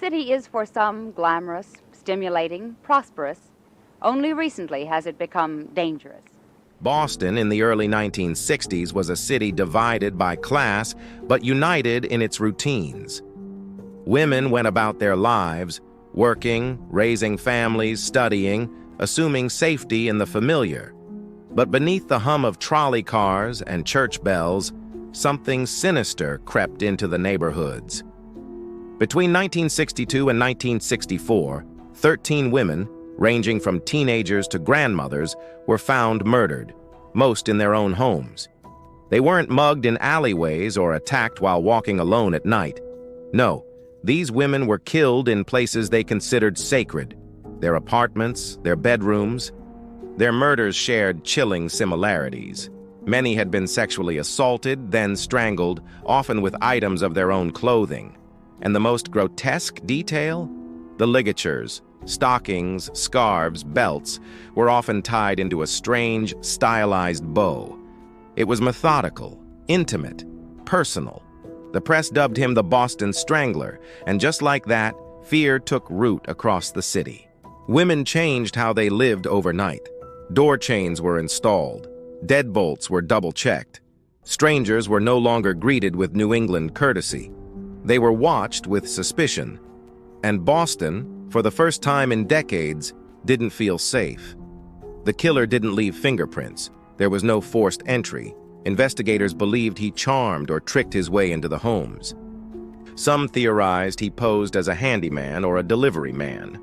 city is for some glamorous, stimulating, prosperous. Only recently has it become dangerous. Boston in the early 1960s was a city divided by class, but united in its routines. Women went about their lives, working, raising families, studying, assuming safety in the familiar. But beneath the hum of trolley cars and church bells, something sinister crept into the neighborhoods. Between 1962 and 1964, 13 women, ranging from teenagers to grandmothers, were found murdered, most in their own homes. They weren't mugged in alleyways or attacked while walking alone at night. No, these women were killed in places they considered sacred: their apartments, their bedrooms. Their murders shared chilling similarities. Many had been sexually assaulted, then strangled, often with items of their own clothing. And the most grotesque detail? The ligatures, stockings, scarves, belts, were often tied into a strange, stylized bow. It was methodical, intimate, personal. The press dubbed him the Boston Strangler, and just like that, fear took root across the city. Women changed how they lived overnight. Door chains were installed. Deadbolts were double-checked. Strangers were no longer greeted with New England courtesy. They were watched with suspicion. And Boston, for the first time in decades, didn't feel safe. The killer didn't leave fingerprints. There was no forced entry. Investigators believed he charmed or tricked his way into the homes. Some theorized he posed as a handyman or a delivery man.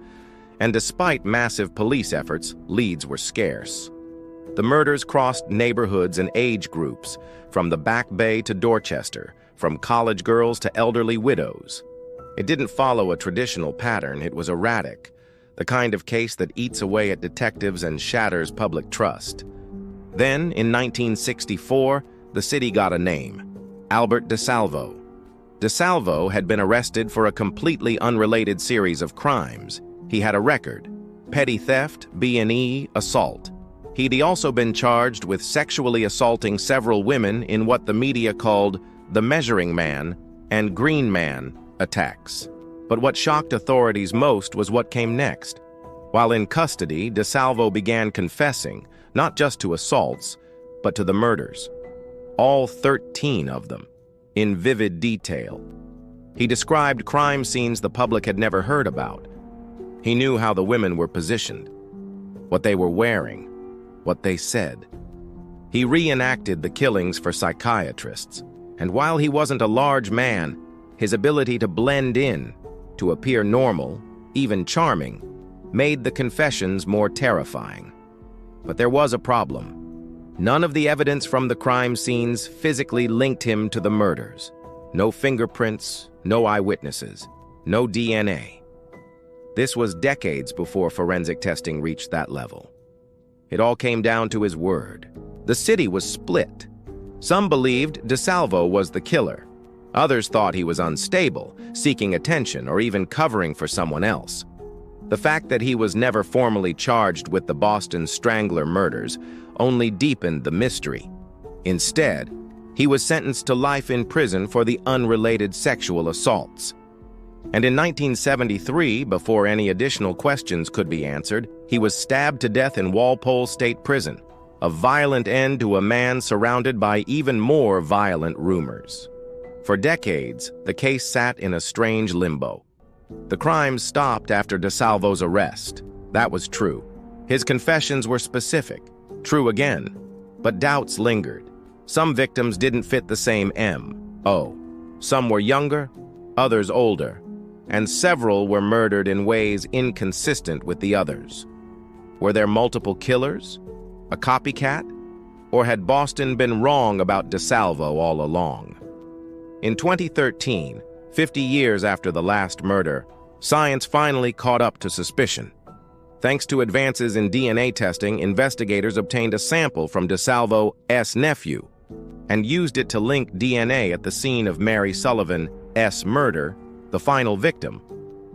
And despite massive police efforts, leads were scarce. The murders crossed neighborhoods and age groups, from the Back Bay to Dorchester, from college girls to elderly widows. It didn't follow a traditional pattern. It was erratic, the kind of case that eats away at detectives and shatters public trust. Then, in 1964, the city got a name: Albert DeSalvo. DeSalvo had been arrested for a completely unrelated series of crimes. He had a record: petty theft, B&E, assault. He'd also been charged with sexually assaulting several women in what the media called the Measuring Man and Green Man attacks. But what shocked authorities most was what came next. While in custody, DeSalvo began confessing, not just to assaults, but to the murders. All 13 of them, in vivid detail. He described crime scenes the public had never heard about. He knew how the women were positioned, what they were wearing, what they said. He reenacted the killings for psychiatrists, and while he wasn't a large man, his ability to blend in, to appear normal, even charming, made the confessions more terrifying. But there was a problem. None of the evidence from the crime scenes physically linked him to the murders. No fingerprints, no eyewitnesses, no DNA. This was decades before forensic testing reached that level. It all came down to his word. The city was split. Some believed DeSalvo was the killer. Others thought he was unstable, seeking attention, or even covering for someone else. The fact that he was never formally charged with the Boston Strangler murders only deepened the mystery. Instead, he was sentenced to life in prison for the unrelated sexual assaults. And in 1973, before any additional questions could be answered, he was stabbed to death in Walpole State Prison, a violent end to a man surrounded by even more violent rumors. For decades, the case sat in a strange limbo. The crimes stopped after DeSalvo's arrest. That was true. His confessions were specific, true again, but doubts lingered. Some victims didn't fit the same M.O. Some were younger, others older, and several were murdered in ways inconsistent with the others. Were there multiple killers? A copycat? Or had Boston been wrong about DeSalvo all along? In 2013, 50 years after the last murder, science finally caught up to suspicion. Thanks to advances in DNA testing, investigators obtained a sample from DeSalvo's nephew and used it to link DNA at the scene of Mary Sullivan's murder, the final victim,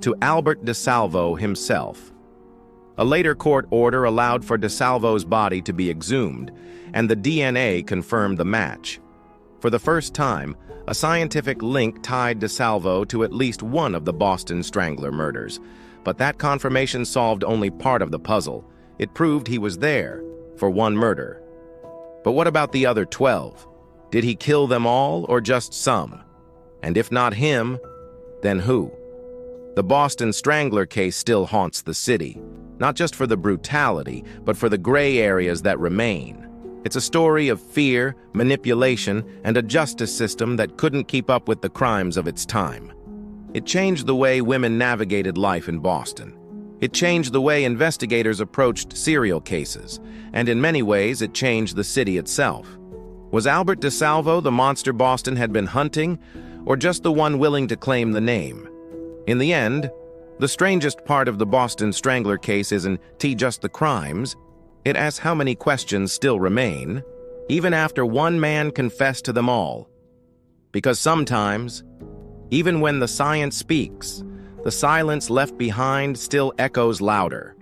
to Albert DeSalvo himself. A later court order allowed for DeSalvo's body to be exhumed, and the DNA confirmed the match. For the first time, A scientific link tied DeSalvo to at least one of the Boston Strangler murders. But that confirmation solved only part of the puzzle. It proved he was there for one murder. But what about the other 12? Did he kill them all or just some? And if not him, then who? The Boston Strangler case still haunts the city, not just for the brutality, but for the gray areas that remain. It's a story of fear, manipulation, and a justice system that couldn't keep up with the crimes of its time. It changed the way women navigated life in Boston. It changed the way investigators approached serial cases, and in many ways it changed the city itself. Was Albert DeSalvo the monster Boston had been hunting, or just the one willing to claim the name? In the end, the strangest part of the Boston Strangler case isn't just the crimes. It asks how many questions still remain, even after one man confessed to them all. Because sometimes, even when the science speaks, the silence left behind still echoes louder.